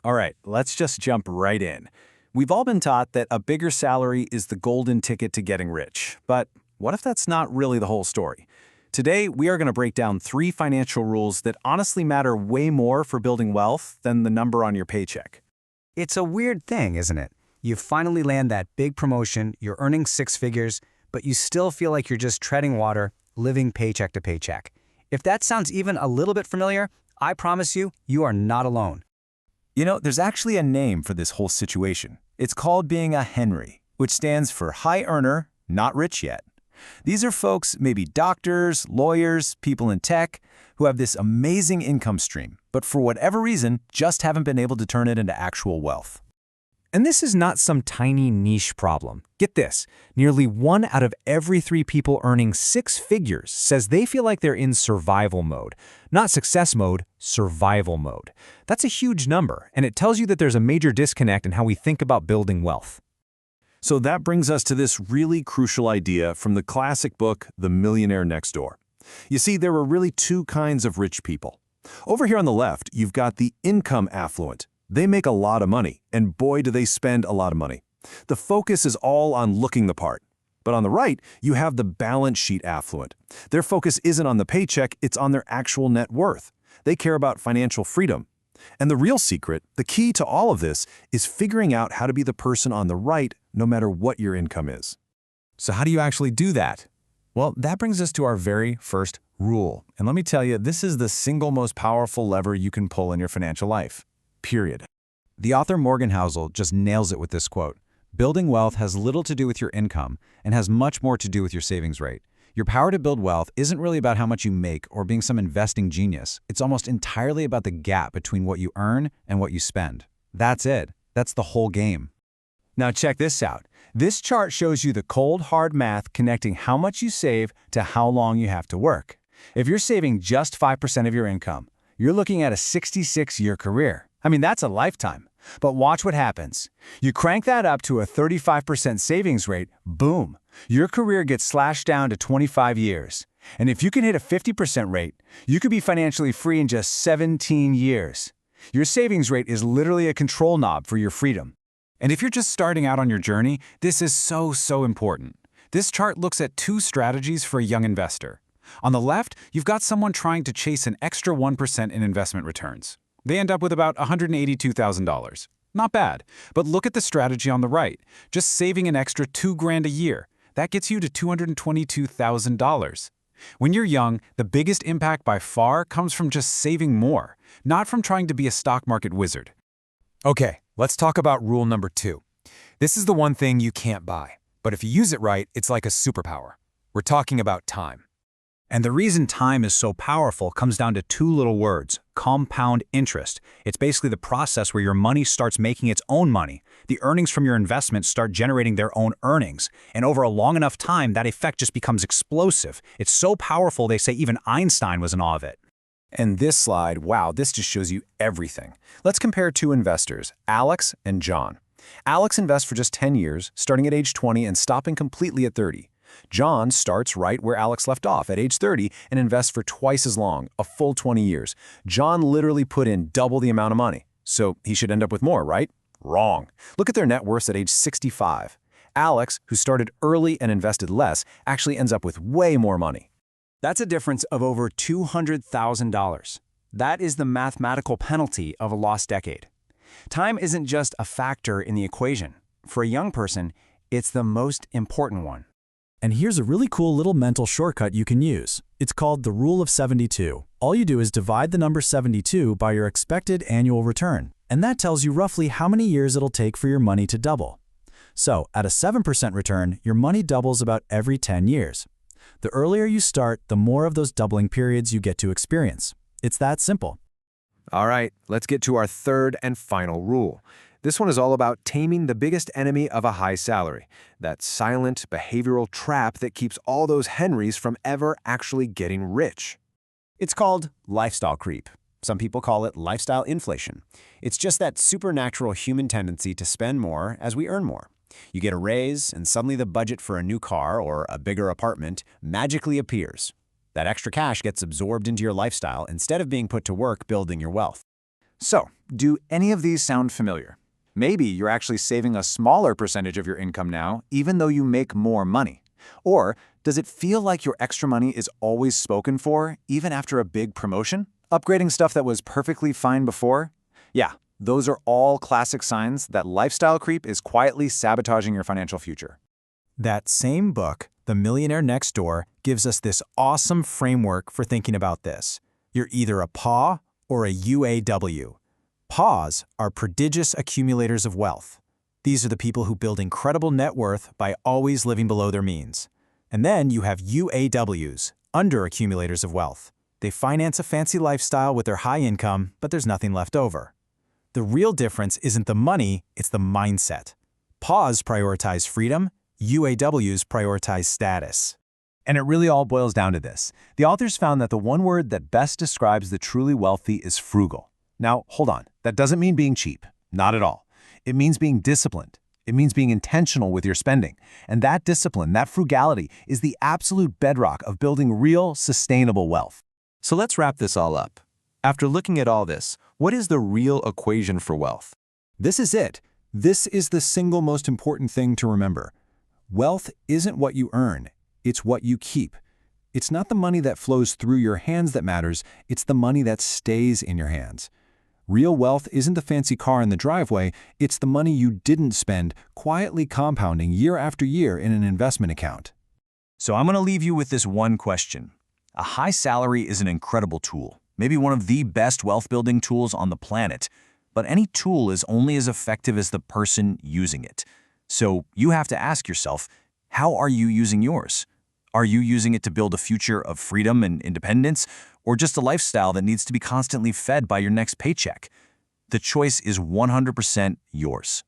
All right, let's just jump right in. We've all been taught that a bigger salary is the golden ticket to getting rich. But what if that's not really the whole story? Today, we are going to break down 3 financial rules that honestly matter way more for building wealth than the number on your paycheck. It's a weird thing, isn't it? You finally land that big promotion, you're earning 6 figures, but you still feel like you're just treading water, living paycheck to paycheck. If that sounds even a little bit familiar, I promise you, you are not alone. You know, there's actually a name for this whole situation. It's called being a Henry, which stands for high earner, not rich yet. These are folks, maybe doctors, lawyers, people in tech, who have this amazing income stream, but for whatever reason, just haven't been able to turn it into actual wealth. And this is not some tiny niche problem. Get this, nearly 1 out of every 3 people earning 6 figures says they feel like they're in survival mode. Not success mode, survival mode. That's a huge number, and it tells you that there's a major disconnect in how we think about building wealth. So that brings us to this really crucial idea from the classic book, The Millionaire Next Door. You see, there were really 2 kinds of rich people. Over here on the left, you've got the income affluent. They make a lot of money, and boy, do they spend a lot of money. The focus is all on looking the part. But on the right, you have the balance sheet affluent. Their focus isn't on the paycheck, it's on their actual net worth. They care about financial freedom. And the real secret, the key to all of this, is figuring out how to be the person on the right no matter what your income is. So how do you actually do that? Well, that brings us to our very first rule. And let me tell you, this is the single most powerful lever you can pull in your financial life. Period. The author Morgan Housel just nails it with this quote. Building wealth has little to do with your income and has much more to do with your savings rate. Your power to build wealth isn't really about how much you make or being some investing genius. It's almost entirely about the gap between what you earn and what you spend. That's it. That's the whole game. Now check this out. This chart shows you the cold, hard math connecting how much you save to how long you have to work. If you're saving just 5% of your income, you're looking at a 66-year career. I mean, that's a lifetime. But watch what happens. You crank that up to a 35% savings rate, boom, your career gets slashed down to 25 years. And if you can hit a 50% rate, you could be financially free in just 17 years. Your savings rate is literally a control knob for your freedom. And if you're just starting out on your journey, this is so important. This chart looks at 2 strategies for a young investor. On the left, you've got someone trying to chase an extra 1% in investment returns. They end up with about $182,000. Not bad, but look at the strategy on the right. Just saving an extra $2,000 a year. That gets you to $222,000. When you're young, the biggest impact by far comes from just saving more, not from trying to be a stock market wizard. Okay, let's talk about rule number 2. This is the one thing you can't buy, but if you use it right, it's like a superpower. We're talking about time. And the reason time is so powerful comes down to 2 little words, compound interest. It's basically the process where your money starts making its own money. The earnings from your investments start generating their own earnings. And over a long enough time, that effect just becomes explosive. It's so powerful, they say even Einstein was in awe of it. And this slide, wow, this just shows you everything. Let's compare 2 investors, Alex and John. Alex invests for just 10 years, starting at age 20 and stopping completely at 30. John starts right where Alex left off at age 30 and invests for twice as long, a full 20 years. John literally put in double the amount of money. So he should end up with more, right? Wrong. Look at their net worths at age 65. Alex, who started early and invested less, actually ends up with way more money. That's a difference of over $200,000. That is the mathematical penalty of a lost decade. Time isn't just a factor in the equation. For a young person, it's the most important one. And here's a really cool little mental shortcut you can use. It's called the Rule of 72. All you do is divide the number 72 by your expected annual return, and that tells you roughly how many years it'll take for your money to double. So, at a 7% return, your money doubles about every 10 years. The earlier you start, the more of those doubling periods you get to experience. It's that simple. All right, let's get to our third and final rule. This one is all about taming the biggest enemy of a high salary, that silent behavioral trap that keeps all those Henrys from ever actually getting rich. It's called lifestyle creep. Some people call it lifestyle inflation. It's just that supernatural human tendency to spend more as we earn more. You get a raise, and suddenly the budget for a new car or a bigger apartment magically appears. That extra cash gets absorbed into your lifestyle instead of being put to work building your wealth. So, do any of these sound familiar? Maybe you're actually saving a smaller percentage of your income now, even though you make more money. Or does it feel like your extra money is always spoken for, even after a big promotion? Upgrading stuff that was perfectly fine before? Yeah, those are all classic signs that lifestyle creep is quietly sabotaging your financial future. That same book, The Millionaire Next Door, gives us this awesome framework for thinking about this. You're either a PAW or a UAW. PAWs are prodigious accumulators of wealth. These are the people who build incredible net worth by always living below their means. And then you have UAWs, under-accumulators of wealth. They finance a fancy lifestyle with their high income, but there's nothing left over. The real difference isn't the money, it's the mindset. PAWs prioritize freedom, UAWs prioritize status. And it really all boils down to this. The authors found that the one word that best describes the truly wealthy is frugal. Now, hold on. That doesn't mean being cheap. Not at all. It means being disciplined. It means being intentional with your spending. And that discipline, that frugality, is the absolute bedrock of building real, sustainable wealth. So let's wrap this all up. After looking at all this, what is the real equation for wealth? This is it. This is the single most important thing to remember. Wealth isn't what you earn, it's what you keep. It's not the money that flows through your hands that matters, it's the money that stays in your hands. Real wealth isn't the fancy car in the driveway, it's the money you didn't spend, quietly compounding year after year in an investment account. So I'm going to leave you with this one question. A high salary is an incredible tool, maybe one of the best wealth-building tools on the planet. But any tool is only as effective as the person using it. So you have to ask yourself, how are you using yours? Are you using it to build a future of freedom and independence, or just a lifestyle that needs to be constantly fed by your next paycheck? The choice is 100% yours.